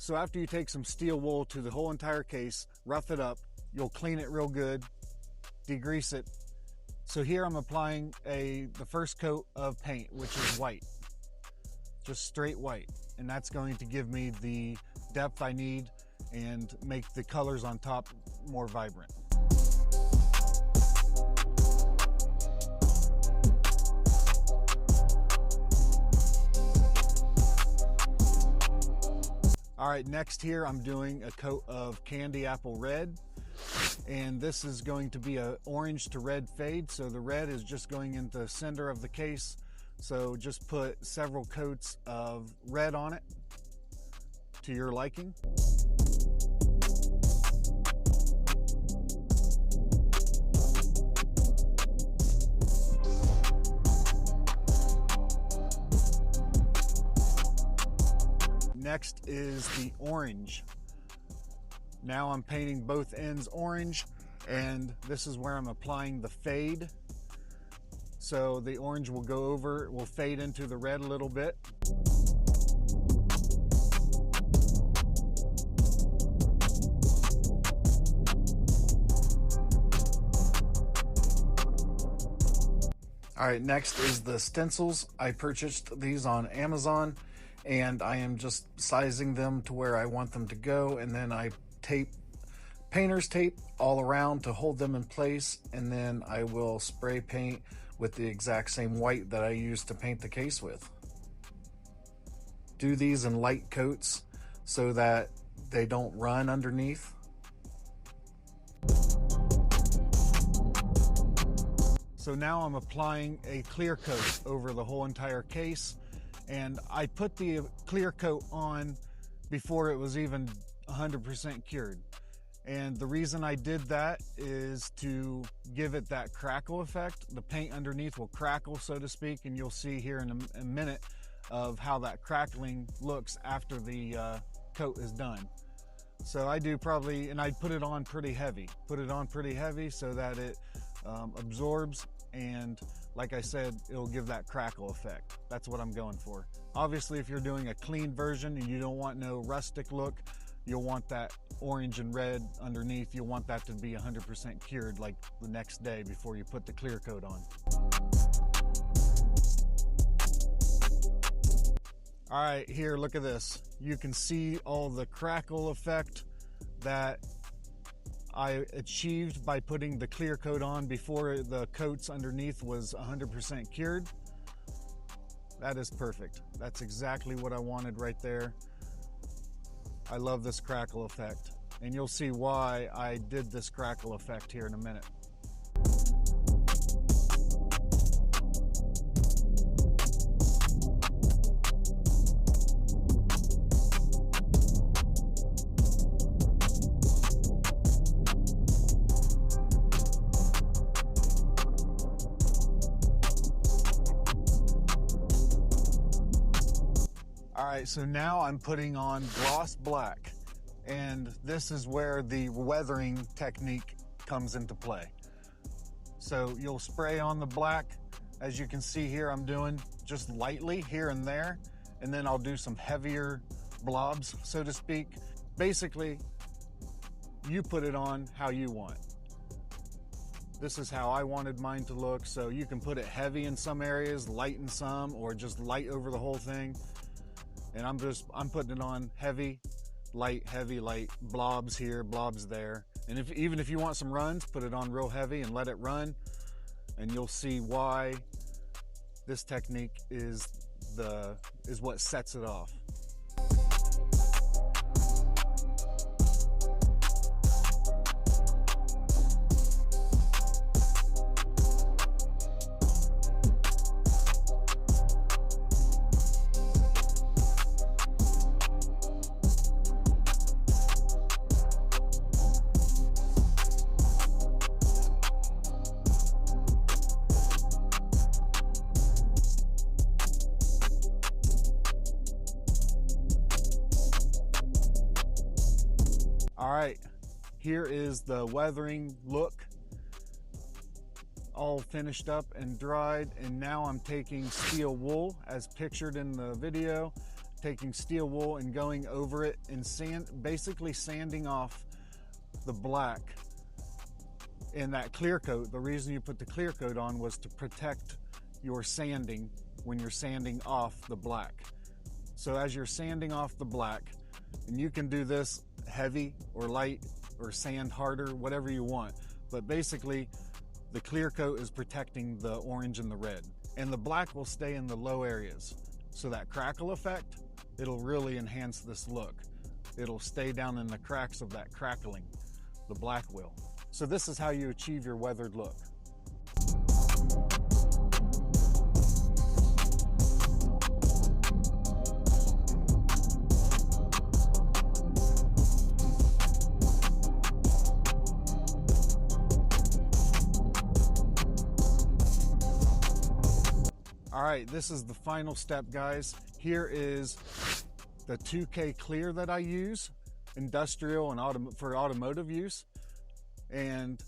So after you take some steel wool to the whole entire case, rough it up, you'll clean it real good, degrease it. So here I'm applying the first coat of paint, which is white, just straight white. And that's going to give me the depth I need and make the colors on top more vibrant. All right, next here I'm doing a coat of candy apple red, and this is going to be a orange to red fade. So the red is just going into the center of the case. So just put several coats of red on it to your liking. Next is the orange. Now I'm painting both ends orange, and this is where I'm applying the fade. So the orange will go over, will fade into the red a little bit. All right, next is the stencils. I purchased these on Amazon, and I am just sizing them to where I want them to go, and then I tape painter's tape all around to hold them in place, and then I will spray paint with the exact same white that I used to paint the case with. Do these in light coats so that they don't run underneath. So now I'm applying a clear coat over the whole entire case, and I put the clear coat on before it was even 100% cured. And the reason I did that is to give it that crackle effect. The paint underneath will crackle, so to speak, and you'll see here in a minute of how that crackling looks after the coat is done. So I do probably, and I put it on pretty heavy. Put it on pretty heavy so that it absorbs, and like I said, it'll give that crackle effect. That's what I'm going for. Obviously, if you're doing a clean version and you don't want no rustic look, you'll want that orange and red underneath. You'll want that to be 100% cured like the next day before you put the clear coat on. All right, here, look at this. You can see all the crackle effect that I achieved by putting the clear coat on before the coats underneath was 100% cured. That is perfect. That's exactly what I wanted right there. I love this crackle effect, and you'll see why I did this crackle effect here in a minute. All right, so now I'm putting on gloss black, and this is where the weathering technique comes into play. So you'll spray on the black, as you can see here I'm doing just lightly here and there, and then I'll do some heavier blobs, so to speak. Basically, you put it on how you want. This is how I wanted mine to look, so you can put it heavy in some areas, light in some, or just light over the whole thing. And I'm putting it on heavy, light, blobs here, blobs there. And even if you want some runs, put it on real heavy and let it run, and you'll see why this technique is what sets it off. All right, here is the weathering look, all finished up and dried, and now I'm taking steel wool as pictured in the video, taking steel wool and going over it and basically sanding off the black in that clear coat. The reason you put the clear coat on was to protect your sanding when you're sanding off the black. So as you're sanding off the black, and you can do this heavy or light or sand harder, whatever you want, but basically the clear coat is protecting the orange and the red, and the black will stay in the low areas. So that crackle effect, it'll really enhance this look. It'll stay down in the cracks of that crackling, the black will. So this is how you achieve your weathered look. All right, this is the final step, guys. Here is the 2K clear that I use, industrial and for automotive use. And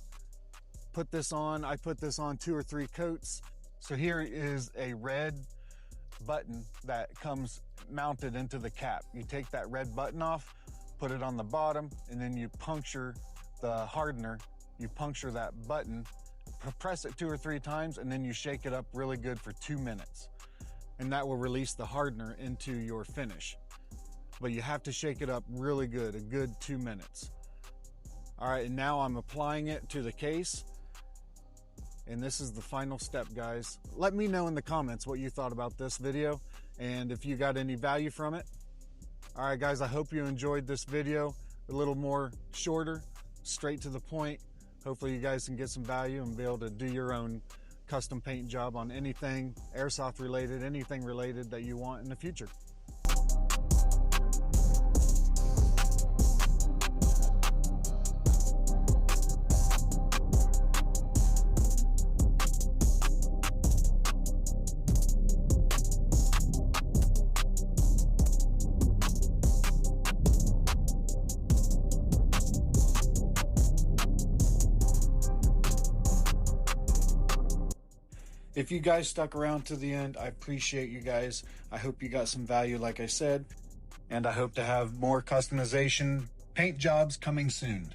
put this on, I put this on 2 or 3 coats. So here is a red button that comes mounted into the cap. You take that red button off, put it on the bottom, and then you puncture the hardener. You puncture that button, press it 2 or 3 times, and then you shake it up really good for 2 minutes. And that will release the hardener into your finish. But you have to shake it up really good, a good 2 minutes. All right, and now I'm applying it to the case. And this is the final step, guys. Let me know in the comments what you thought about this video and if you got any value from it. All right, guys, I hope you enjoyed this video. A little more shorter, straight to the point. Hopefully you guys can get some value and be able to do your own custom paint job on anything airsoft related, anything related that you want in the future. If you guys stuck around to the end, I appreciate you guys. I hope you got some value, like I said, and I hope to have more customization paint jobs coming soon.